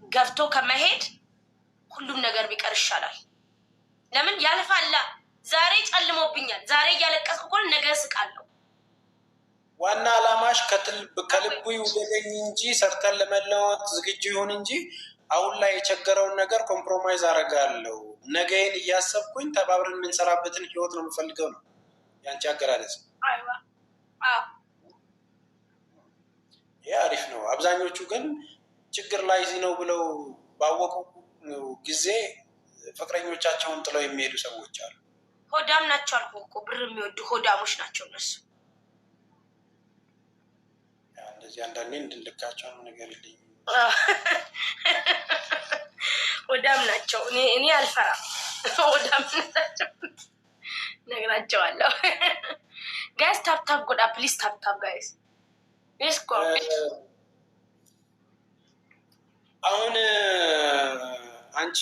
ገፍቶ ከመሄድ ሁሉም ነገር ቢቀር ይሻላል። ለምን ያልፋላ? ዛሬ ጨልሞብኛል፣ ዛሬ እያለቀስኩ እኮ ነገ እስቃለሁ። ዋና አላማሽ ከልቡ ይውደደኝ እንጂ ሰርተን ለመለወጥ ዝግጁ ይሁን እንጂ አሁን ላይ የቸገረውን ነገር ኮምፕሮማይዝ አደርጋለሁ፣ ነገዬን እያሰብኩኝ ተባብረን የምንሰራበትን ህይወት ነው የምፈልገው ነው ያንቺ አገላለጽ። ይህ አሪፍ ነው። አብዛኞቹ ግን ችግር ላይ እዚህ ነው ብለው ባወቁ ጊዜ ፍቅረኞቻቸውን ጥለው የሚሄዱ ሰዎች አሉ። ሆዳም ናቸው አልኩ እኮ፣ ብር የሚወዱ ሆዳሞች ናቸው እነሱ። እንደዚህ አንዳንዴ እንድንልካቸው ነው ነገር የለኝም። ሆዳም ናቸው። እኔ አልፈራም። ሆዳም ናቸው ነግራቸዋለሁ። ጋይስ ታፕታፕ ጎዳ ፕሊዝ፣ ታፕታፕ ጋይስ። አሁን አንቺ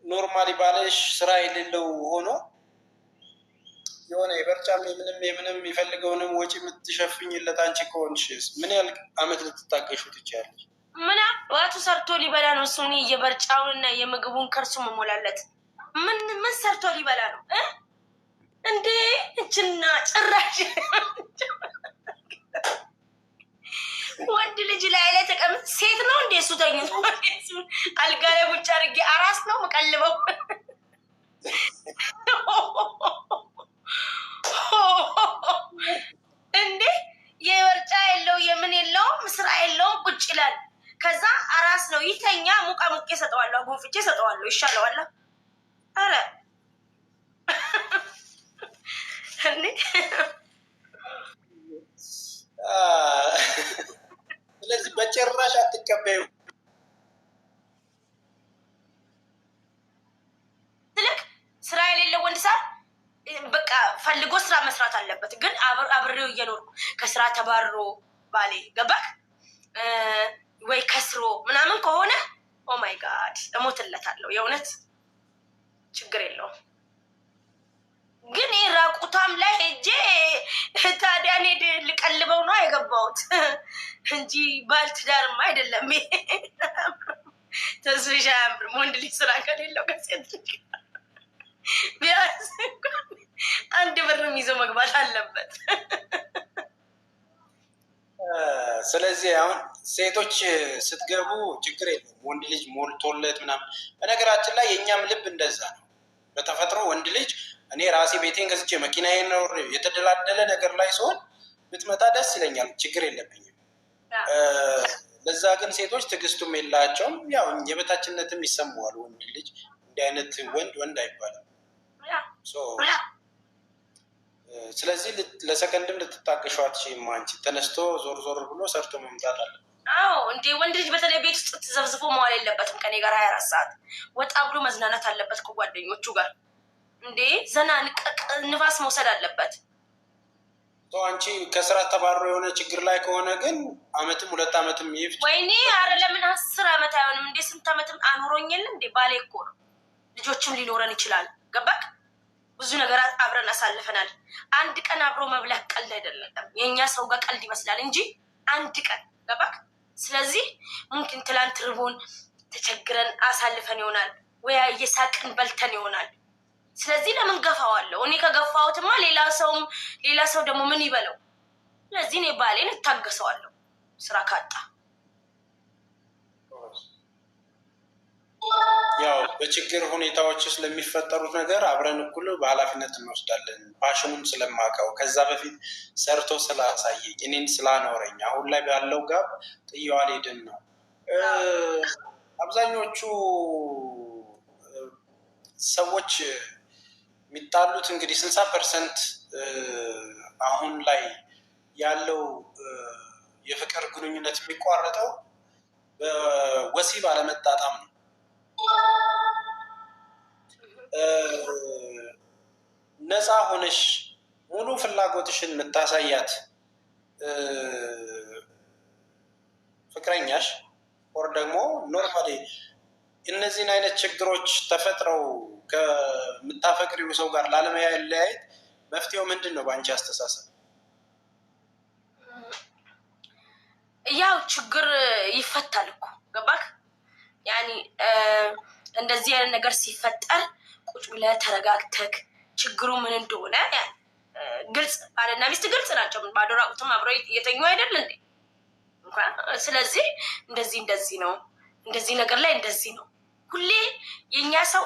ኖርማሊ ባለሽ ስራ የሌለው ሆኖ የሆነ የበርጫም የምንም የሚፈልገውንም ወጪ የምትሸፍኝለት አንቺ ከሆንሽስ ምን ያህል አመት ልትታገሹ ትችያለሽ? ምን ዋቱ ሰርቶ ሊበላ ነው እሱ? የበርጫውንና የምግቡን ከርሱ መሞላለት ምን ሰርቶ ሊበላ ነው እንዴ? እችና ጭራሽ ወንድ ልጅ ላይ ተቀምጥ ሴት ነው እንዴ? እሱ ተኝቶ አልጋ ላይ ቁጭ አድርጌ አራስ ነው መቀልበው እንዴ? የወርጫ የለው የምን የለውም ስራ የለውም ቁጭ ይላል። ከዛ አራስ ነው ይተኛ። ሙቃ ሙቄ ሰጠዋለሁ፣ ጉንፍቼ ሰጠዋለሁ፣ ይሻለዋል። አረ እንዴ! ስለዚህ በጭራሽ አትቀበዩ። ትልቅ ስራ የሌለው ወንድ ሳ በቃ ፈልጎ ስራ መስራት አለበት። ግን አብሬው እየኖርኩ ከስራ ተባሮ ባሌ ገባክ ወይ ከስሮ ምናምን ከሆነ ኦማይ ጋድ እሞትለታለሁ። የእውነት ችግር የለውም። ግን ራቁታም ላይ ሄጄ ታዲያ እኔ ልቀልበው ነው የገባሁት እንጂ ባልትዳርም አይደለም። ተስብሻ አያምርም። ወንድ ልጅ ስራ ከሌለው ከሴት ቢያንስ አንድ ብርም ይዞ መግባት አለበት። ስለዚህ አሁን ሴቶች ስትገቡ ችግር የለም፣ ወንድ ልጅ ሞልቶለት ምናምን። በነገራችን ላይ የእኛም ልብ እንደዛ ነው በተፈጥሮ። ወንድ ልጅ እኔ ራሴ ቤቴን ገዝቼ መኪናዬ ነው የተደላደለ ነገር ላይ ሲሆን ብትመጣ ደስ ይለኛል፣ ችግር የለብኝም። ለዛ ግን ሴቶች ትዕግስቱም የላቸውም። ያው የበታችነትም ይሰማዋል። ወንድ ልጅ እንዲህ አይነት ወንድ አይባልም። ስለዚህ ለሰከንድም ልትታገሿ አትችይም። አንቺ ተነስቶ ዞር ዞር ብሎ ሰርቶ መምጣት አለ። አዎ እንዴ! ወንድ ልጅ በተለይ ቤት ውስጥ ተዘብዝፎ መዋል የለበትም። ከኔ ጋር 24 ሰዓት ወጣ ብሎ መዝናናት አለበት ከጓደኞቹ ጋር። እንዴ ዘና ንፋስ መውሰድ አለበት። አንቺ ከስራ ተባሮ የሆነ ችግር ላይ ከሆነ ግን አመትም 2 አመትም ይፍጭ። ወይኔ አረ ለምን 10 አመት አይሆንም እንዴ? ስንት አመትም አኑሮኝ የለ እንዴ? ባሌ እኮ ነው። ልጆችም ሊኖረን ይችላል። ገባክ? ብዙ ነገር አብረን አሳልፈናል። አንድ ቀን አብሮ መብላት ቀልድ አይደለም። የእኛ ሰው ጋር ቀልድ ይመስላል እንጂ አንድ ቀን ገባክ? ስለዚህ ሙምኪን ትላንት ርቦን ተቸግረን አሳልፈን ይሆናል ወይ እየሳቅን በልተን ይሆናል። ስለዚህ ለምን ገፋዋለሁ? እኔ ከገፋሁትማ ሌላ ሰው ደግሞ ምን ይበለው? ስለዚህ እኔ ባሌን እታገሰዋለሁ ስራ ካጣ። ያው በችግር ሁኔታዎች ስለሚፈጠሩት ነገር አብረን እኩል በኃላፊነት እንወስዳለን። ፓሽኑን ስለማውቀው ከዛ በፊት ሰርቶ ስላሳየኝ እኔን ስላኖረኝ አሁን ላይ ባለው ጋር ጥየው አልሄድም ነው። አብዛኞቹ ሰዎች የሚጣሉት እንግዲህ 60% አሁን ላይ ያለው የፍቅር ግንኙነት የሚቋረጠው በወሲብ አለመጣጣም ነው። ነፃ ሆነሽ ሙሉ ፍላጎትሽን የምታሳያት ፍቅረኛሽ ወር ደግሞ ኖርማሊ እነዚህን አይነት ችግሮች ተፈጥረው ከምታፈቅሪው ሰው ጋር ላለመለያየት መፍትሄው ምንድን ነው በአንቺ አስተሳሰብ? ያው ችግር ይፈታል እኮ ገባክ? ያኒ እንደዚህ አይነት ነገር ሲፈጠር ቁጭ ብለህ ተረጋግተክ ችግሩ ምን እንደሆነ ግልጽ ባልና ሚስት ግልጽ ናቸው። ባዶ ራቁትም አብረው እየተኙ አይደል እንዴ? ስለዚህ እንደዚህ ነው፣ እንደዚህ ነገር ላይ እንደዚህ ነው። ሁሌ የኛ ሰው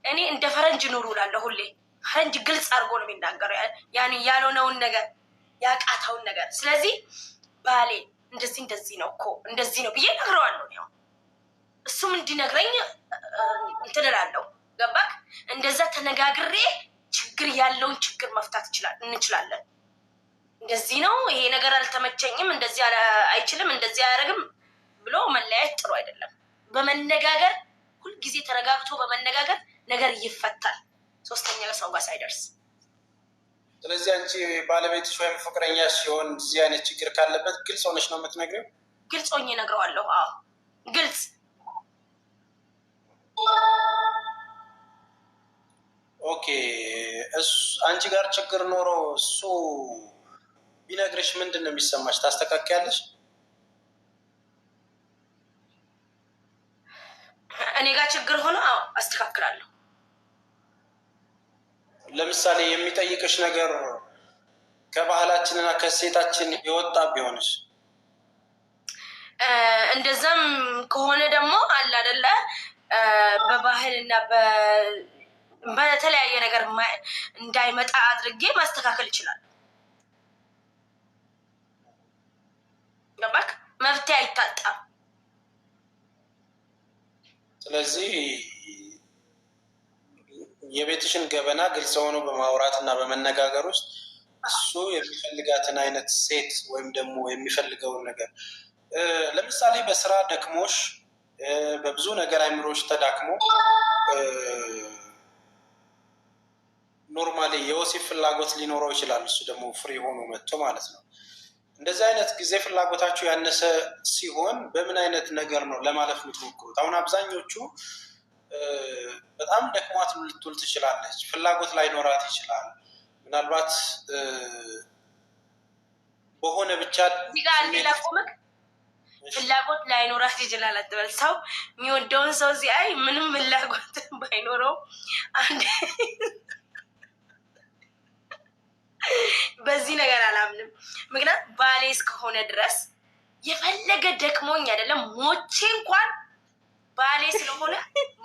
እኔ እንደ ፈረንጅ ኑሩ እላለሁ። ሁሌ ፈረንጅ ግልጽ አድርጎ ነው የሚናገረው ያን ያልሆነውን ነገር ያቃተውን ነገር። ስለዚህ ባሌ እንደዚህ ነው እኮ እንደዚህ ነው ብዬ ነግረዋለሁ። ያው እሱም እንዲነግረኝ እንትን እላለሁ። ገባክ? እንደዛ ተነጋግሬ ችግር ያለውን ችግር መፍታት እንችላለን። እንደዚህ ነው ይሄ ነገር አልተመቸኝም፣ እንደዚህ አይችልም፣ እንደዚህ አያደርግም ብሎ መለያየት ጥሩ አይደለም። በመነጋገር ሁልጊዜ ተረጋግቶ በመነጋገር ነገር ይፈታል፣ ሶስተኛ ሰው ጋር ሳይደርስ። ስለዚህ አንቺ ባለቤትሽ ወይም ፍቅረኛሽ ሲሆን እዚህ አይነት ችግር ካለበት ግልጽ ሆነሽ ነው የምትነግሪው? ግልጽ ሆኜ እነግረዋለሁ። አዎ ግልጽ። ኦኬ። አንቺ ጋር ችግር ኖሮ እሱ ቢነግርሽ ምንድን ነው የሚሰማሽ? ታስተካክያለሽ? እኔ ጋር ችግር ሆኖ አዎ አስተካክላለሁ። ለምሳሌ የሚጠይቅሽ ነገር ከባህላችንና ከሴታችን የወጣ ቢሆንሽ? እንደዛም ከሆነ ደግሞ አለ አይደለ በባህልና በተለያየ ነገር እንዳይመጣ አድርጌ ማስተካከል ይችላል። ገባክ? መፍትሄ አይታጣም። ስለዚህ የቤትሽን ገበና ግልጽ ሆኖ በማውራት እና በመነጋገር ውስጥ እሱ የሚፈልጋትን አይነት ሴት ወይም ደግሞ የሚፈልገውን ነገር ለምሳሌ በስራ ደክሞሽ በብዙ ነገር አይምሮሽ ተዳክሞ ኖርማሊ የወሲብ ፍላጎት ሊኖረው ይችላል። እሱ ደግሞ ፍሪ ሆኖ መጥቶ ማለት ነው። እንደዚህ አይነት ጊዜ ፍላጎታችሁ ያነሰ ሲሆን በምን አይነት ነገር ነው ለማለፍ የምትሞክሩት? አሁን አብዛኞቹ በጣም ደክሟት ልትውል ትችላለች፣ ፍላጎት ላይኖራት ይችላል። ምናልባት በሆነ ብቻ ላቁምክ ፍላጎት ላይኖራት ይችላል አትበል። ሰው የሚወደውን ሰው ሲያይ ምንም ፍላጎት ባይኖረው አንድ በዚህ ነገር አላምንም። ምክንያት ባሌ እስከሆነ ድረስ የፈለገ ደክሞኝ አይደለም ሞቼ እንኳን ባሌ ስለሆነ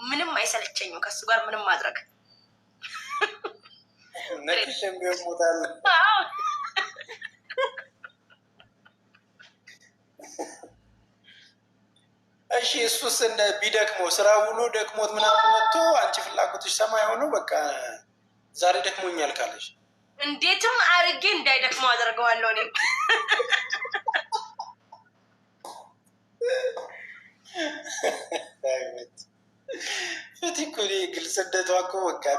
ምንም አይሰለቸኝም ከሱ ጋር ምንም ማድረግ። ነቅሽም ቢሆን ሞታለ። እሺ እሱስ እንደ ቢደክመው ስራ ውሎ ደክሞት ምናምን መጥቶ አንቺ ፍላጎትሽ ሰማይ ሆኖ በቃ ዛሬ ደክሞኛል ካለሽ እንዴትም አርጌ እንዳይደክመው አደርገዋለሁ። እኔም ፍቲኩ ግልጽነቷ እኮ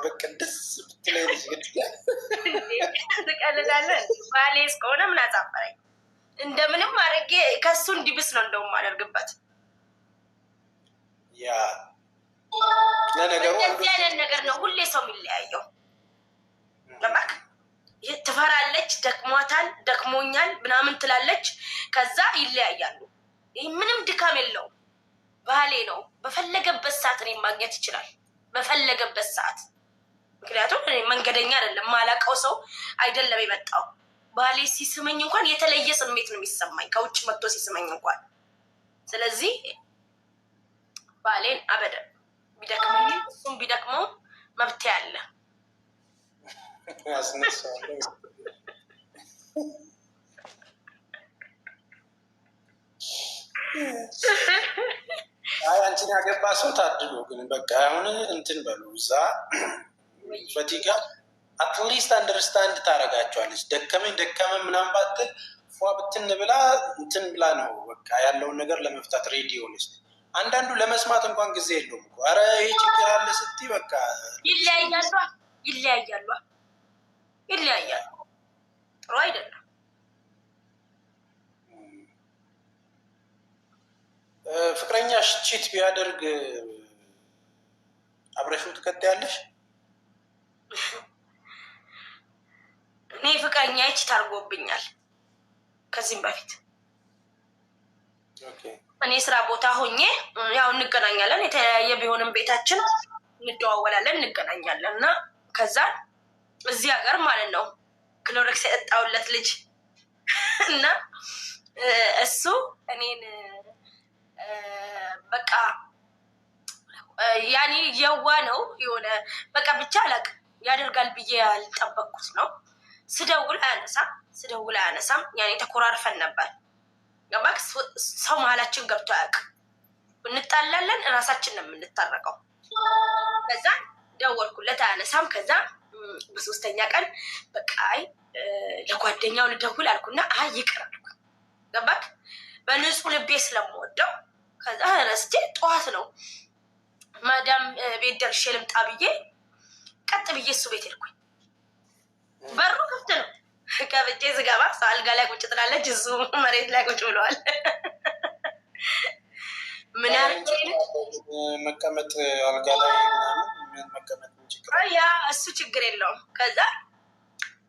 በቃ ደስ ብትለኝ ትቀልዳለህ። ባሌ እስከሆነ ምን አሳፈረኝ? እንደምንም አርጌ ከሱ እንዲብስ ነው እንደውም አደርግበት። ያ ለነገሩ እንደዚህ አይነት ነገር ነው ሁሌ ሰው የሚለያየው። ለማክ ትፈራለች፣ ደክሟታል፣ ደክሞኛል ምናምን ትላለች። ከዛ ይለያያሉ። ይህ ምንም ድካም የለውም። ባሌ ነው። በፈለገበት ሰዓት እኔ ማግኘት ይችላል፣ በፈለገበት ሰዓት። ምክንያቱም እኔ መንገደኛ አይደለም፣ ማላውቀው ሰው አይደለም የመጣው። ባሌ ሲስመኝ እንኳን የተለየ ስሜት ነው የሚሰማኝ ከውጭ መጥቶ ሲስመኝ እንኳን። ስለዚህ ባሌን አበደን ቢደክመኝ እሱም ቢደክመው መብት ያለ አንቺን ያገባ ሰው ታድሎ። ግን በቃ አሁን እንትን በሉ እዛ ፈቲጋ አትሊስት አንደርስታንድ ታደርጋቸዋለች። ደከመኝ ምናምን ባትል ፏ ብትን ብላ እንትን ብላ ነው በቃ ያለውን ነገር ለመፍታት ሬዲ ሆነች። አንዳንዱ ለመስማት እንኳን ጊዜ የለውም እኮ ኧረ ይሄ ችግር አለ ስትይ በቃ ይለያያሉ። ጥሩ አይደለም። ፍቅረኛሽ ቺት ቢያደርግ አብረሽው ትቀጥያለሽ? እኔ ፍቅረኛ ቺት አድርጎብኛል ከዚህም በፊት እኔ ስራ ቦታ ሆኜ ያው እንገናኛለን። የተለያየ ቢሆንም ቤታችን እንደዋወላለን፣ እንገናኛለን። እና ከዛ እዚህ ሀገር ማለት ነው ክሎሬክስ የጠጣውለት ልጅ እና እሱ እኔን በቃ ያኔ የዋ ነው የሆነ በቃ ብቻ አላውቅም ያደርጋል ብዬ ያልጠበቅኩት ነው። ስደውል አያነሳም። ያኔ ተኮራርፈን ነበር። ገባክ? ሰው መሀላችን ገብቶ አያውቅም። እንጣላለን፣ እራሳችን ነው የምንታረቀው። ከዛ ደወልኩለት አያነሳም። ከዛ በሶስተኛ ቀን በቃ ለጓደኛው ልደውል አልኩና ይቅር አልኩ። ገባክ? በንጹህ ልቤ ስለምወደው። ከዛ ረስቼ ጠዋት ነው ማዳም ቤት ደርሼ ልምጣ ብዬ ቀጥ ብዬ እሱ ቤት ሄድኩኝ። በሩ ክፍት ነው። ከብቼ ስገባ ሰው አልጋ ላይ ቁጭ ትላለች፣ እሱ መሬት ላይ ቁጭ ብለዋል። ምን ያርቼ መቀመጥ አልጋ ላይ መቀመጥ ያ እሱ ችግር የለውም። ከዛ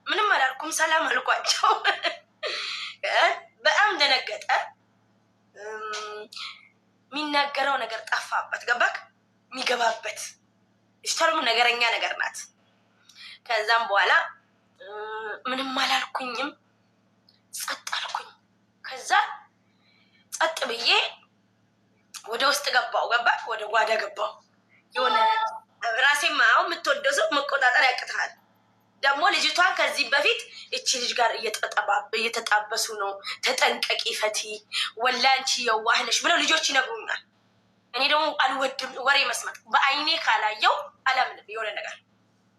ምንም አላልኩም፣ ሰላም አልኳቸው። በጣም ደነገጠ። የሚናገረው ነገር ጠፋበት። ገባክ? የሚገባበት እሽተርም ነገረኛ ነገር ናት። ከዛም በኋላ ምንም አላልኩኝም፣ ጸጥ አልኩኝ። ከዛ ጸጥ ብዬ ወደ ውስጥ ገባው። ገባክ? ወደ ጓዳ ገባው። የሆነ ራሴማ አሁን የምትወደው ሰው መቆጣጠር ያቅትሃል። ደግሞ ልጅቷን ከዚህ በፊት እቺ ልጅ ጋር እየተጣበሱ ነው፣ ተጠንቀቂ ፈቲ፣ ወላሂ አንቺ የዋህ ነሽ ብለው ልጆች ይነግሩኛል። እኔ ደግሞ አልወድም ወሬ መስማት። በአይኔ ካላየው አላምንም። የሆነ ነገር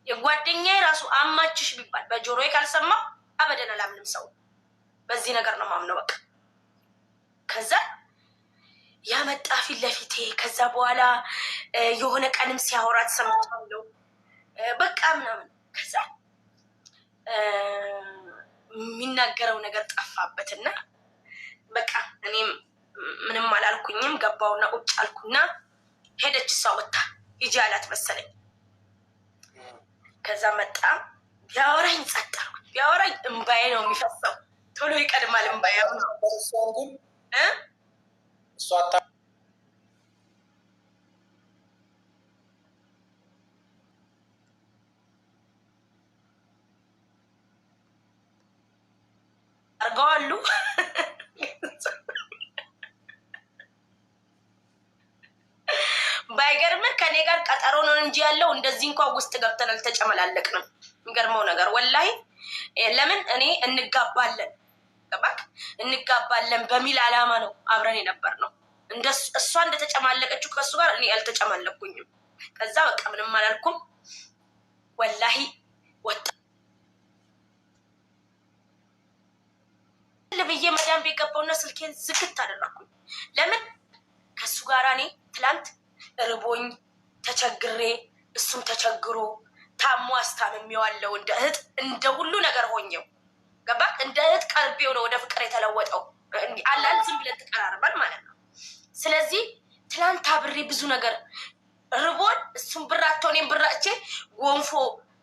የጓደኛዬ ራሱ አማችሽ ቢባል በጆሮዬ ካልሰማው አበደን አላምንም። ሰው በዚህ ነገር ነው ማምነው። በቃ ከዛ ያመጣ ፊት ለፊቴ። ከዛ በኋላ የሆነ ቀንም ሲያወራት ሰምቻለሁ። በቃ ምናምን ከዛ የሚናገረው ነገር ጠፋበትና በቃ እኔም ምንም አላልኩኝም። ገባውና ቁጭ አልኩና ሄደች። እሷ ወጣ ሂጂ አላት መሰለኝ። ከዛ መጣ ቢያወራኝ ጸጥ አልኩኝ። ቢያወራኝ እምባዬ ነው የሚፈሰው። ቶሎ ይቀድማል እምባዬ። አርገዋሉ ባይገርምህ ከኔ ጋር ቀጠሮ ነው እንጂ ያለው እንደዚህ እንኳን ውስጥ ገብተን አልተጨመላለቅንም። የሚገርመው ነገር ወላሂ ለምን እኔ እንጋባለን፣ ገባክ? እንጋባለን በሚል አላማ ነው አብረን የነበር ነው። እሷ እንደተጨማለቀችው ከእሱ ጋር እኔ አልተጨማለኩኝም። ከዛ በቃ ምንም አላልኩም ወላሂ። ወጣ ብዬ መዳም ቤት ገባውና ስልኬን ዝግት አደረኩኝ። ለምን ከእሱ ጋር እኔ ትላንት እርቦኝ ተቸግሬ እሱም ተቸግሮ ታሞ አስታምሜዋለሁ። እንደ እህት እንደ ሁሉ ነገር ሆኘው። ገባ? እንደ እህት ቀርቤው ነው ወደ ፍቅር የተለወጠው። አላል ዝም ብለን ተቀራርበን ማለት ነው። ስለዚህ ትላንት አብሬ ብዙ ነገር ርቦን እሱም ብራቶ እኔም ብራቼ ጎንፎ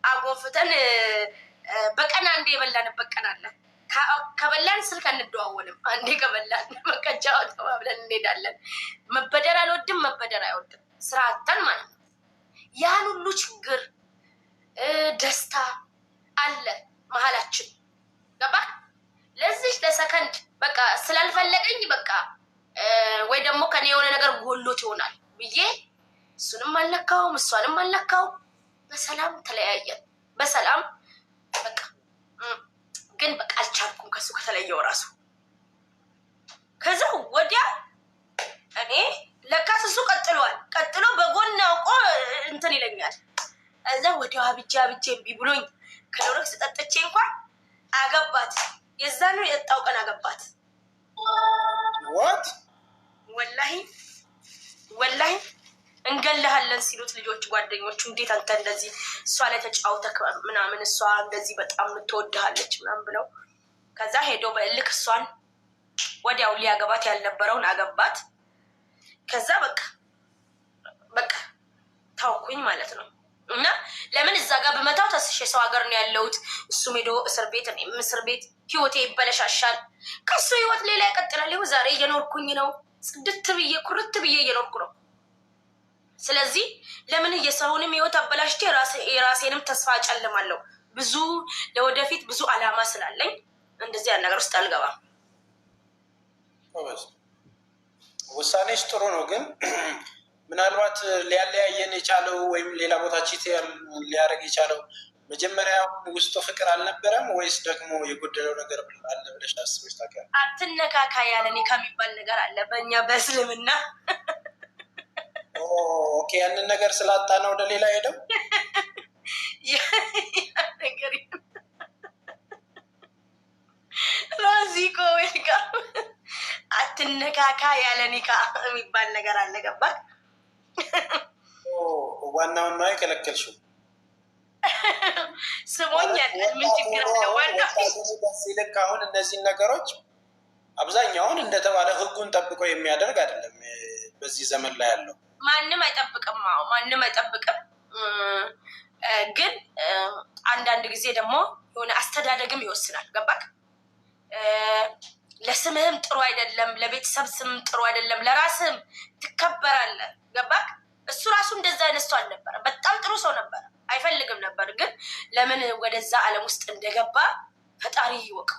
አጎንፍተን በቀን አንዴ የበላንበት ቀን አለ። ከበላን ስልክ አንደዋወልም። አንዴ ከበላን መቀጫው ተባብለን እንሄዳለን። መበደር አልወድም፣ መበደር አይወድም። ስራ አተን ማለት ነው። ያን ሁሉ ችግር ደስታ አለ መሀላችን። ገባ? ለዚህ ለሰከንድ በቃ ስላልፈለገኝ በቃ ወይ ደግሞ ከኔ የሆነ ነገር ጎሎት ይሆናል ብዬ እሱንም አልነካውም እሷንም አልነካው። በሰላም ተለያየን። በሰላም በቃ ግን በቃ አልቻልኩም ከሱ ከተለየው ራሱ። ከዛ ወዲያ እኔ ለካስ እሱ ቀጥሎ በጎን አውቆ እንትን ይለኛል። እዛ ወዲያ አብጃ እምቢ ብሎኝ ክሎሬክስ ጠጥቼ እንኳን አገባት። የዛኑ የጣው ቀን አገባት። ዋት ወላሂ እንገልሃለን ሲሉት ልጆች ጓደኞቹ እንዴት አንተ እንደዚህ እሷ ላይ ተጫውተህ ምናምን እሷ እንደዚህ በጣም የምትወድሃለች ምናምን ብለው ከዛ ሄዶ በእልክ እሷን ወዲያው ሊያገባት ያልነበረውን አገባት። ከዛ በቃ ታውኩኝ ማለት ነው። እና ለምን እዛ ጋር በመታው ተስሼ ሰው ሀገር ነው ያለሁት። እሱም ሄዶ እስር ቤት እኔም እስር ቤት ህይወቴ ይበለሻሻል። ከሱ ህይወት ሌላ ይቀጥላል። ይኸው ዛሬ እየኖርኩኝ ነው። ጽድት ብዬ ኩርት ብዬ እየኖርኩ ነው። ስለዚህ ለምን የሰውንም ህይወት አበላሽቼ የራሴንም ተስፋ እጨልማለሁ? ብዙ ለወደፊት ብዙ አላማ ስላለኝ እንደዚህ ያን ነገር ውስጥ አልገባም። ውሳኔሽ ጥሩ ነው፣ ግን ምናልባት ሊያለያየን የቻለው ወይም ሌላ ቦታ ቺት ሊያደርግ የቻለው መጀመሪያ ውስጡ ፍቅር አልነበረም ወይስ ደግሞ የጎደለው ነገር አለ ብለሽ አስበሽ ታውቂያለሽ? አትነካካ ያለ ኒካ የሚባል ነገር አለ በእኛ በእስልምና። ኦኬ፣ ያንን ነገር ስላጣ ነው ወደ ሌላ ሄደው ነገር ራዚኮ ወይጋ አትነካካ ያለ ኒካ የሚባል ነገር አለ። ገባክ? ዋናውን ነው የከለከልሽው። ስሞኛል ምን ችግር አለ? ዋናው ልክ አሁን እነዚህን ነገሮች አብዛኛውን እንደተባለ ህጉን ጠብቆ የሚያደርግ አይደለም በዚህ ዘመን ላይ ያለው። ማንም አይጠብቅም። አዎ ማንም አይጠብቅም። ግን አንዳንድ ጊዜ ደግሞ የሆነ አስተዳደግም ይወስናል። ገባክ? ለስምህም ጥሩ አይደለም፣ ለቤተሰብ ስምም ጥሩ አይደለም፣ ለራስህም ትከበራለህ። ገባክ? እሱ ራሱ እንደዛ አይነት ሰው አልነበረ። በጣም ጥሩ ሰው ነበረ፣ አይፈልግም ነበር። ግን ለምን ወደዛ ዓለም ውስጥ እንደገባ ፈጣሪ ይወቅ።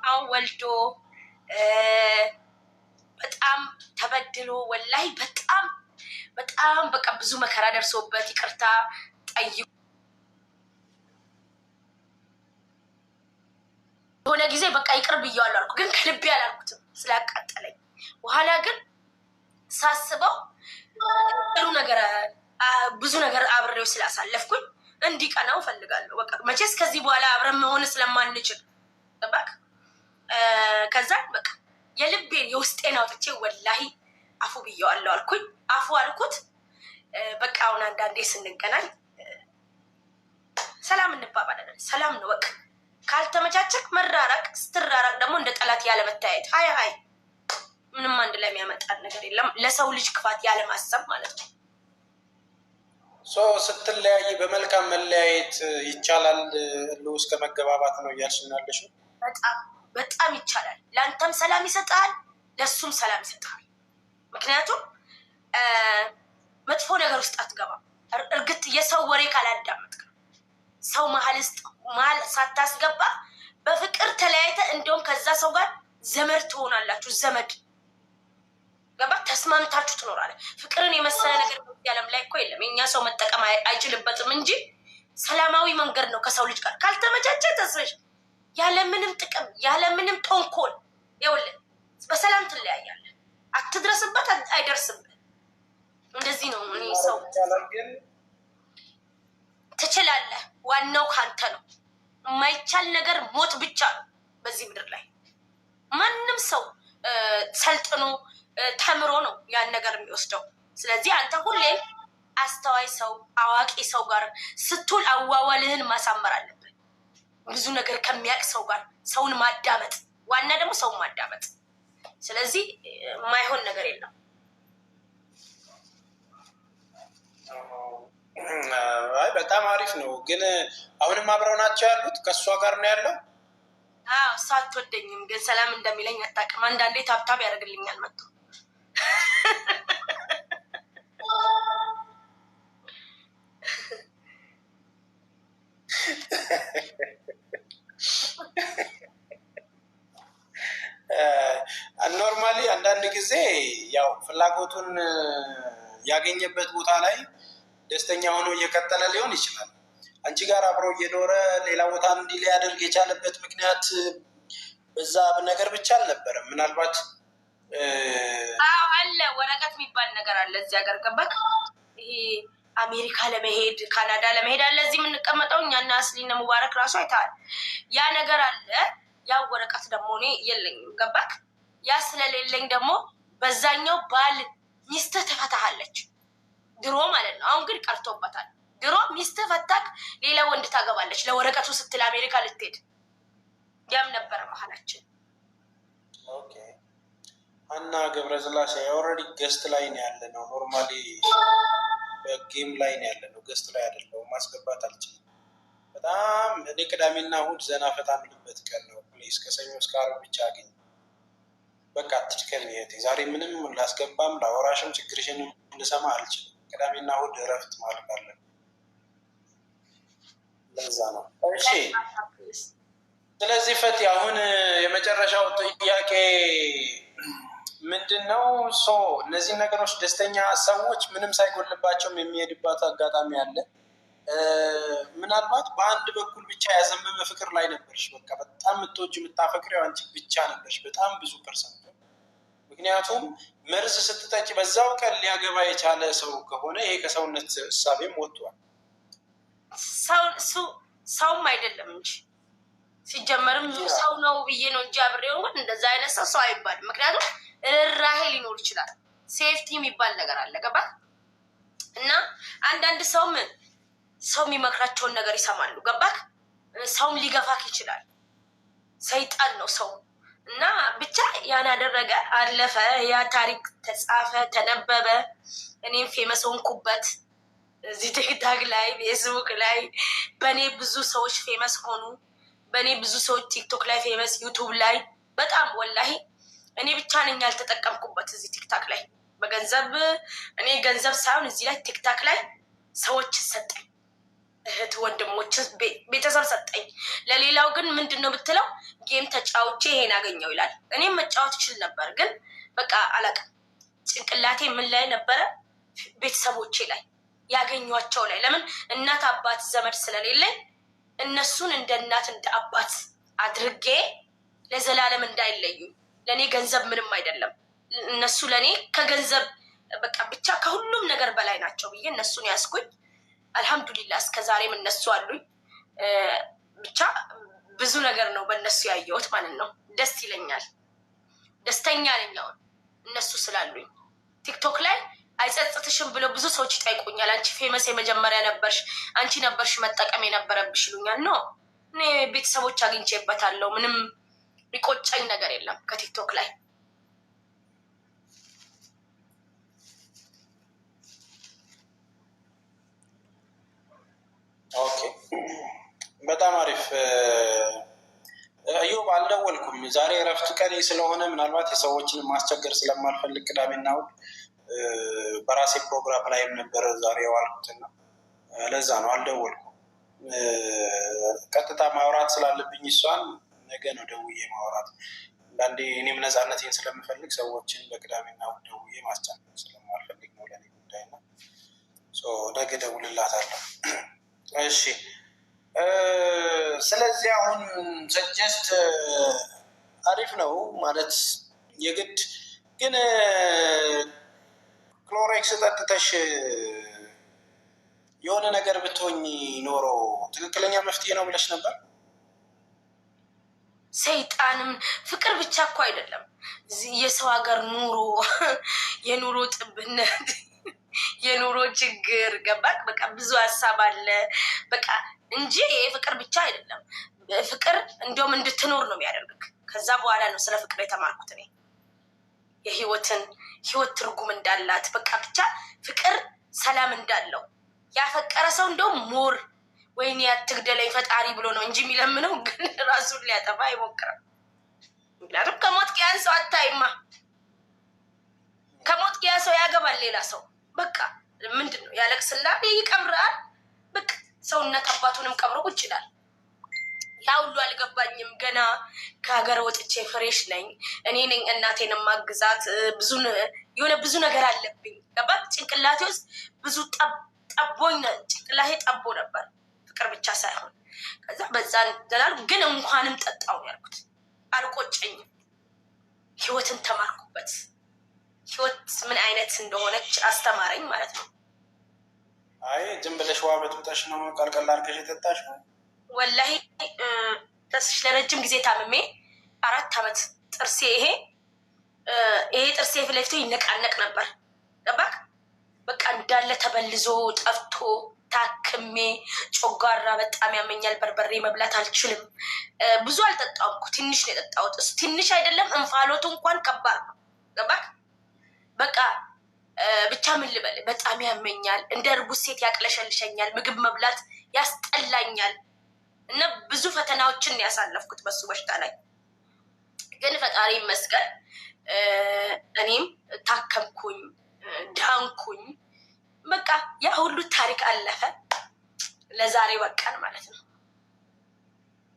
አሁን ወልዶ በጣም ተበድሎ ወላሂ በጣም በጣም በቃ ብዙ መከራ ደርሶበት ይቅርታ ጠይቁ የሆነ ጊዜ በቃ ይቅር ብዬዋለሁ አልኩ። ግን ከልቤ አላልኩትም ስላቃጠለኝ። በኋላ ግን ሳስበው ጥሩ ነገር ብዙ ነገር አብሬው ስላሳለፍኩኝ እንዲቀናው ፈልጋለሁ። በቃ መቼስ ከዚህ በኋላ አብረን መሆን ስለማንችል በቃ ከዛ በቃ የልቤን የውስጤን አውጥቼ ወላሂ አፉ ብዬዋለሁ አልኩኝ። አፉ አልኩት። በቃ አሁን አንዳንዴ ስንገናኝ ሰላም እንባባላለን። ሰላም ነው በቃ። ካልተመቻቸክ መራራቅ፣ ስትራራቅ ደግሞ እንደ ጠላት ያለመታየት። ሀይ ሀይ ምንም አንድ ላይ የሚያመጣን ነገር የለም። ለሰው ልጅ ክፋት ያለማሰብ ማለት ነው። ስትለያይ በመልካም መለያየት ይቻላል እስከ መገባባት ነው እያልሽናለሽ? በጣም በጣም ይቻላል። ለአንተም ሰላም ይሰጣል፣ ለሱም ሰላም ይሰጣል። ምክንያቱም መጥፎ ነገር ውስጥ አትገባም። እርግጥ የሰው ወሬ ካላዳመጥክ ሰው መሀል ሳታስገባ በፍቅር ተለያይተ እንዲሁም ከዛ ሰው ጋር ዘመድ ትሆናላችሁ። ዘመድ ገባ? ተስማምታችሁ ትኖራለ። ፍቅርን የመሰለ ነገር ዓለም ላይ እኮ የለም። የኛ ሰው መጠቀም አይችልበትም እንጂ ሰላማዊ መንገድ ነው። ከሰው ልጅ ጋር ካልተመቻቸ ተስበሽ ያለምንም ጥቅም ያለምንም ጦንኮል ይኸውልህ በሰላም ትለያያለ። አትድረስበት፣ አይደርስብህ። እንደዚህ ነው። እኔ ሰው ትችላለህ፣ ዋናው ካንተ ነው። የማይቻል ነገር ሞት ብቻ ነው በዚህ ምድር ላይ። ማንም ሰው ሰልጥኖ ተምሮ ነው ያን ነገር የሚወስደው። ስለዚህ አንተ ሁሌም አስተዋይ ሰው አዋቂ ሰው ጋር ስትውል አዋዋልህን ማሳመር አለብን። ብዙ ነገር ከሚያውቅ ሰው ጋር ሰውን ማዳመጥ፣ ዋና ደግሞ ሰውን ማዳመጥ። ስለዚህ የማይሆን ነገር የለም። አይ በጣም አሪፍ ነው። ግን አሁንም አብረው ናቸው ያሉት? ከእሷ ጋር ነው ያለው? አዎ እሷ አትወደኝም፣ ግን ሰላም እንደሚለኝ አታውቅም። አንዳንዴ ታብታብ ያደርግልኛል መጥቶ ኖርማሊ አንዳንድ ጊዜ ያው ፍላጎቱን ያገኘበት ቦታ ላይ ደስተኛ ሆኖ እየቀጠለ ሊሆን ይችላል። አንቺ ጋር አብሮ እየኖረ ሌላ ቦታ እንዲህ ሊያደርግ የቻለበት ምክንያት በዛ ነገር ብቻ አልነበረም። ምናልባት አለ ወረቀት የሚባል ነገር አለ እዚህ ሀገር ገባክ? ይሄ አሜሪካ ለመሄድ ካናዳ ለመሄድ አለ እዚህ የምንቀመጠው እኛና አስሊነ ሙባረክ ራሱ አይተሃል። ያ ነገር አለ። ያ ወረቀት ደግሞ እኔ የለኝም ገባክ? ያ ስለሌለኝ ደግሞ በዛኛው ባል ሚስትህ ትፈታሃለች ድሮ ማለት ነው። አሁን ግን ቀርቶበታል። ድሮ ሚስትህ ፈታክ ሌላ ወንድ ታገባለች ለወረቀቱ ስትል አሜሪካ ልትሄድ። ያም ነበረ መሀላችን። ኦኬ አና ገብረስላሴ ኦልሬዲ ገስት ላይ ነው ያለ ነው። ኖርማሊ በጌም ላይ ነው ያለ ነው። ገስት ላይ አይደለም። ማስገባት አልችልም። በጣም እኔ ቅዳሜና እሑድ ዘና ፈታ የምልበት ቀን ነው። ፕሊዝ ከሰኞ እስከ ዓርብ ብቻ አገኝ። በቃ አትድከሚ እህቴ። ዛሬ ምንም ላስገባም ላወራሽም ችግርሽን ልሰማ አልችልም። ቅዳሜና እሑድ እረፍት ማለት አለን። ለዛ ነው። እሺ፣ ስለዚህ ፈቲ አሁን የመጨረሻው ጥያቄ ምንድን ነው? እነዚህ ነገሮች ደስተኛ ሰዎች ምንም ሳይጎልባቸውም የሚሄድባት አጋጣሚ አለ። ምናልባት በአንድ በኩል ብቻ ያዘመመ ፍቅር ላይ ነበርሽ። በቃ በጣም የምትወጂ የምታፈቅሪው አንቺ ብቻ ነበርሽ፣ በጣም ብዙ ፐርሰንት። ምክንያቱም መርዝ ስትጠጪ በዛው ቀን ሊያገባ የቻለ ሰው ከሆነ ይሄ ከሰውነት እሳቤም ወጥቷል። ሰውም አይደለም እንጂ ሲጀመርም ሰው ነው ብዬ ነው እንጂ አብሬው እንደዛ አይነት ሰው አይባልም። ምክንያቱም ርህራሄ ሊኖር ይችላል። ሴፍቲ የሚባል ነገር አለ። ገባህ? እና አንዳንድ ሰው የሚመክራቸውን ነገር ይሰማሉ። ገባህ? ሰውም ሊገፋክ ይችላል። ሰይጣን ነው ሰው። እና ብቻ ያን ያደረገ አለፈ። ያ ታሪክ ተጻፈ፣ ተነበበ። እኔም ፌመስ ሆንኩበት። እዚህ ቲክታክ ላይ ፌስቡክ ላይ በእኔ ብዙ ሰዎች ፌመስ ሆኑ። በእኔ ብዙ ሰዎች ቲክቶክ ላይ ፌመስ፣ ዩቱብ ላይ በጣም ወላሂ እኔ ብቻ ነኝ ያልተጠቀምኩበት እዚህ ቲክታክ ላይ በገንዘብ። እኔ ገንዘብ ሳይሆን እዚህ ላይ ቲክታክ ላይ ሰዎች ሰጠኝ፣ እህት ወንድሞች፣ ቤተሰብ ሰጠኝ። ለሌላው ግን ምንድን ነው ብትለው ጌም ተጫውቼ ይሄን አገኘው ይላል። እኔም መጫወት ይችል ነበር፣ ግን በቃ አላውቅም። ጭንቅላቴ ምን ላይ ነበረ? ቤተሰቦቼ ላይ ያገኟቸው ላይ። ለምን እናት አባት ዘመድ ስለሌለኝ እነሱን እንደ እናት እንደ አባት አድርጌ ለዘላለም እንዳይለዩ። ለእኔ ገንዘብ ምንም አይደለም። እነሱ ለእኔ ከገንዘብ በቃ ብቻ ከሁሉም ነገር በላይ ናቸው ብዬ እነሱን ያስኩኝ። አልሐምዱሊላ እስከ ዛሬም እነሱ አሉኝ። ብቻ ብዙ ነገር ነው በእነሱ ያየሁት ማለት ነው። ደስ ይለኛል፣ ደስተኛ ነኝ አሁን እነሱ ስላሉኝ። ቲክቶክ ላይ አይጸጽትሽም ብለው ብዙ ሰዎች ይጠይቁኛል። አንቺ ፌመስ የመጀመሪያ ነበርሽ፣ አንቺ ነበርሽ መጠቀም የነበረብሽ ይሉኛል። ኖ እኔ ቤተሰቦች አግኝቼበታለሁ። ምንም ሊቆጨኝ ነገር የለም ከቲክቶክ ላይ። ኦኬ፣ በጣም አሪፍ። እዮብ አልደወልኩም ዛሬ እረፍት ቀኔ ስለሆነ ምናልባት የሰዎችን ማስቸገር ስለማልፈልግ ቅዳሜና እሑድ በራሴ ፕሮግራም ላይም ነበር ዛሬ የዋልኩትና ለዛ ነው አልደወልኩም። ቀጥታ ማውራት ስላለብኝ እሷን ነገ ነው ደውዬ ማውራት። አንዳንዴ እኔም ነፃነቴን ስለምፈልግ ሰዎችን በቅዳሜና እሑድ ደውዬ ማስጨነቅ ስለማልፈልግ ነው ለእኔ ጉዳይና ነገ ደውልላታለሁ። እሺ፣ ስለዚህ አሁን ሰጀስት አሪፍ ነው ማለት የግድ ግን ክሎሬክስ ጠጥተሽ የሆነ ነገር ብትሆኝ ኖሮ ትክክለኛ መፍትሄ ነው ብለሽ ነበር? ሰይጣንም ፍቅር ብቻ እኮ አይደለም። የሰው ሀገር ኑሮ፣ የኑሮ ጥብነት፣ የኑሮ ችግር ገባክ? በቃ ብዙ ሀሳብ አለ በቃ እንጂ ፍቅር ብቻ አይደለም። ፍቅር እንዲሁም እንድትኖር ነው የሚያደርግክ። ከዛ በኋላ ነው ስለ ፍቅር የተማርኩት እኔ ህይወት ትርጉም እንዳላት በቃ ብቻ ፍቅር ሰላም እንዳለው ያፈቀረ ሰው እንደውም ሞር ወይኔ አትግደለኝ ፈጣሪ ብሎ ነው እንጂ የሚለምነው፣ ግን ራሱን ሊያጠፋ አይሞክርም። ምክንያቱም ከሞት ያን ሰው አታይማ። ከሞት ያ ሰው ያገባል ሌላ ሰው። በቃ ምንድን ነው ያለቅስላል፣ ይቀብራል። በቃ ሰውነት አባቱንም ቀብሮ ቁጭ ይላል። ያ ሁሉ አልገባኝም። ገና ከሀገር ወጥቼ ፍሬሽ ነኝ። እኔ ነኝ እናቴን ማግዛት። ብዙ ነገር አለብኝ። ገባት? ጭንቅላቴ ውስጥ ብዙ ጠቦኝ፣ ጭንቅላቴ ጠቦ ነበር። ፍቅር ብቻ ሳይሆን ከዛ በዛ ደላል። ግን እንኳንም ጠጣው ያልኩት አልቆጨኝም። ህይወትን ተማርኩበት። ህይወት ምን አይነት እንደሆነች አስተማረኝ ማለት ነው። አይ ዝም ብለሽ ውሃ በጥብጠሽ ነው ቀልቀል አድርገሽ የጠጣሽ ነው? ወላሂ ተስሽ ለረጅም ጊዜ ታምሜ 4 ዓመት ጥርሴ ይሄ ጥርሴ ፊት ለፊቱ ይነቃነቅ ነበር። ገባክ? በቃ እንዳለ ተበልዞ ጠፍቶ ታክሜ፣ ጮጋራ በጣም ያመኛል። በርበሬ መብላት አልችልም። ብዙ አልጠጣውም እኮ ትንሽ ነው የጠጣሁት። እሱ ትንሽ አይደለም፣ እንፋሎቱ እንኳን ከባድ ነው። ገባክ? በቃ ብቻ ምን ልበል፣ በጣም ያመኛል። እንደ እርጉዝ ሴት ያቅለሸልሸኛል። ምግብ መብላት ያስጠላኛል። እና ብዙ ፈተናዎችን ያሳለፍኩት በሱ በሽታ ላይ ግን ፈጣሪ ይመስገን እኔም ታከምኩኝ፣ ዳንኩኝ። በቃ ያ ሁሉ ታሪክ አለፈ፣ ለዛሬ በቃን ማለት ነው።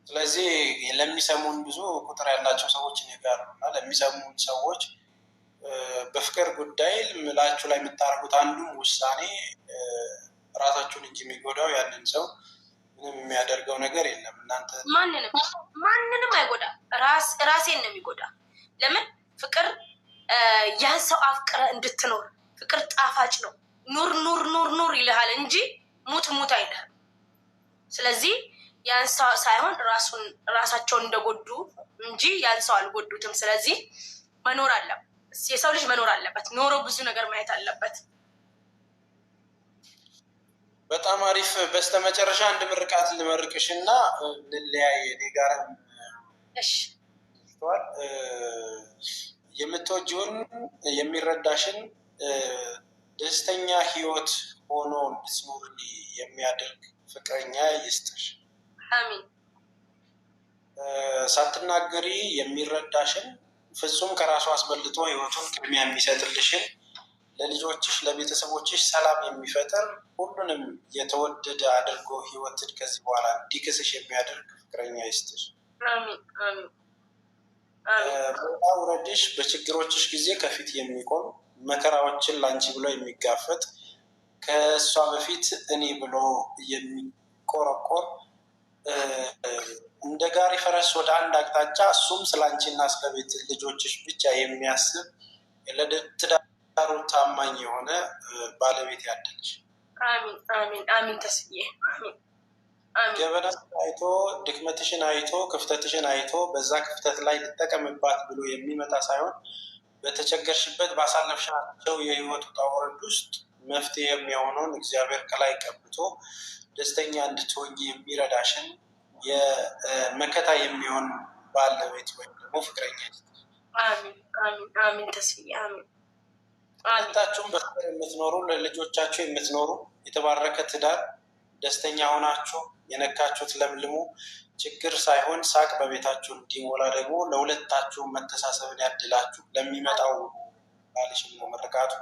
ስለዚህ ለሚሰሙን ብዙ ቁጥር ያላቸው ሰዎች ይነጋሩ እና ለሚሰሙን ሰዎች በፍቅር ጉዳይ ምላችሁ ላይ የምታደርጉት አንዱም ውሳኔ ራሳችሁን እንጂ የሚጎዳው ያንን ሰው ምንም የሚያደርገው ነገር የለም። እናንተ ማንንም አይጎዳ፣ ራሴን ነው የሚጎዳ። ለምን ፍቅር ያን ሰው አፍቅረ እንድትኖር፣ ፍቅር ጣፋጭ ነው። ኑር ኑር ኑር ኑር ይልሃል እንጂ ሙት ሙት አይልህም። ስለዚህ ያን ሰው ሳይሆን ራሳቸውን እንደጎዱ እንጂ ያን ሰው አልጎዱትም። ስለዚህ መኖር አለበት፣ የሰው ልጅ መኖር አለበት፣ ኖሮ ብዙ ነገር ማየት አለበት። በጣም አሪፍ። በስተመጨረሻ አንድ ምርቃት ልመርቅሽ እና ልለያይ። እኔ ጋር የምትወጂውን የሚረዳሽን ደስተኛ ህይወት ሆኖ እንድትኖር የሚያደርግ ፍቅረኛ ይስጥሽ። አሚን። ሳትናገሪ የሚረዳሽን ፍጹም ከራሱ አስበልጦ ህይወቱን ቅድሚያ የሚሰጥልሽን ለልጆችሽ ለቤተሰቦችሽ ሰላም የሚፈጥር ሁሉንም የተወደደ አድርጎ ህይወትን ከዚህ በኋላ እንዲክስሽ የሚያደርግ ፍቅረኛ ይስጥሽ። በውጣ ውረድሽ በችግሮችሽ ጊዜ ከፊት የሚቆም መከራዎችን ላንቺ ብሎ የሚጋፈጥ ከእሷ በፊት እኔ ብሎ የሚቆረቆር እንደ ጋሪ ፈረስ ወደ አንድ አቅጣጫ እሱም ስለ አንቺና ስለ ቤት ልጆችሽ ብቻ የሚያስብ ለትዳሩ ታማኝ የሆነ ባለቤት ያደልሽ። አሚን አሚን አሚን። ተስዬ አሚን አሚን። ገበናሽን አይቶ ድክመትሽን አይቶ ክፍተትሽን አይቶ በዛ ክፍተት ላይ ልጠቀምባት ብሎ የሚመጣ ሳይሆን በተቸገርሽበት ባሳለፍሻቸው የህይወት ውጣ ውረድ ውስጥ መፍትሄ የሚሆነውን እግዚአብሔር ከላይ ቀብቶ ደስተኛ እንድትሆኝ የሚረዳሽን የመከታ የሚሆን ባለቤት ወይም ደግሞ ፍቅረኛ። አሚን አሚን አሚን። ተስዬ አሚን። ሁለታችሁም በፍቅር የምትኖሩ ለልጆቻችሁ የምትኖሩ የተባረከ ትዳር ደስተኛ ሆናችሁ የነካችሁት ለምልሙ ችግር ሳይሆን ሳቅ በቤታችሁ እንዲሞላ ደግሞ ለሁለታችሁ መተሳሰብን ያድላችሁ። ለሚመጣው ባልሽም ነው ምርቃቱ።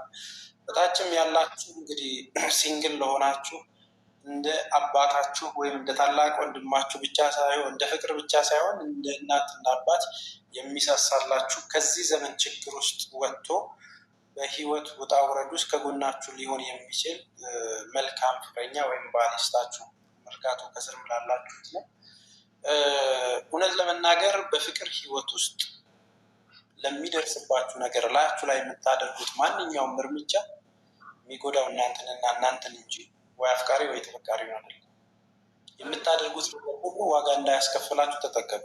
በታችም ያላችሁ እንግዲህ ሲንግል ለሆናችሁ እንደ አባታችሁ ወይም እንደ ታላቅ ወንድማችሁ ብቻ ሳይሆን እንደ ፍቅር ብቻ ሳይሆን እንደ እናትና አባት የሚሳሳላችሁ ከዚህ ዘመን ችግር ውስጥ ወጥቶ በህይወት ውጣ ውረድ ውስጥ ከጎናችሁ ሊሆን የሚችል መልካም ፍቅረኛ ወይም ባል ይስጣችሁ። መርካቶ ከስር ምላላችሁት ነው። እውነት ለመናገር በፍቅር ህይወት ውስጥ ለሚደርስባችሁ ነገር ላያችሁ ላይ የምታደርጉት ማንኛውም እርምጃ የሚጎዳው እናንተንና እናንተን እንጂ ወይ አፍቃሪ ወይ ተፈቃሪ አይደለም። የምታደርጉት ሁሉ ዋጋ እንዳያስከፍላችሁ ተጠቀቁ።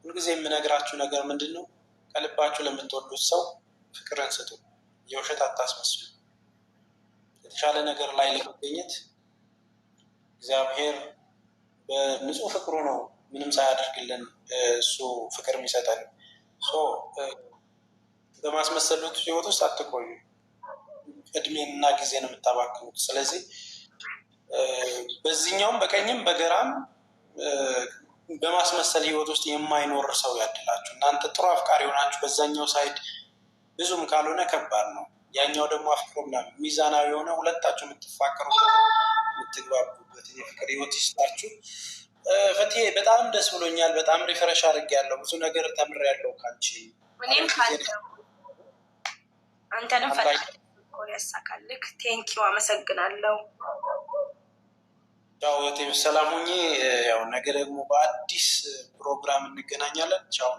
ሁልጊዜ የምነግራችሁ ነገር ምንድን ነው? ከልባችሁ ለምትወዱት ሰው ፍቅርን ስጡ። የውሸት አታስመስሉ። የተሻለ ነገር ላይ ለመገኘት እግዚአብሔር በንጹህ ፍቅሩ ነው ምንም ሳያደርግልን እሱ ፍቅር የሚሰጠን። በማስመሰሉት ህይወት ውስጥ አትቆዩ። እድሜንና ጊዜ ነው የምታባክኑት። ስለዚህ በዚህኛውም በቀኝም በግራም በማስመሰል ህይወት ውስጥ የማይኖር ሰው ያድላችሁ። እናንተ ጥሩ አፍቃሪ ሆናችሁ በዛኛው ሳይድ ብዙም ካልሆነ ከባድ ነው። ያኛው ደግሞ አፍቅሮ ምናምን ሚዛናዊ የሆነ ሁለታችሁ የምትፋቀሩበት የምትግባቡበት የፍቅር ህይወት ይስጣችሁ። ፈትዬ በጣም ደስ ብሎኛል። በጣም ሪፍሬሽ አድርጌያለሁ። ብዙ ነገር ተምሬያለሁ ካንቺ። እኔም አንተንም ፈጣሪ ያሳካልክ። ቴንኪው፣ አመሰግናለሁ። ቻው እህቴ፣ ሰላም ሁኚ። ያው ነገ ደግሞ በአዲስ ፕሮግራም እንገናኛለን። ቻው።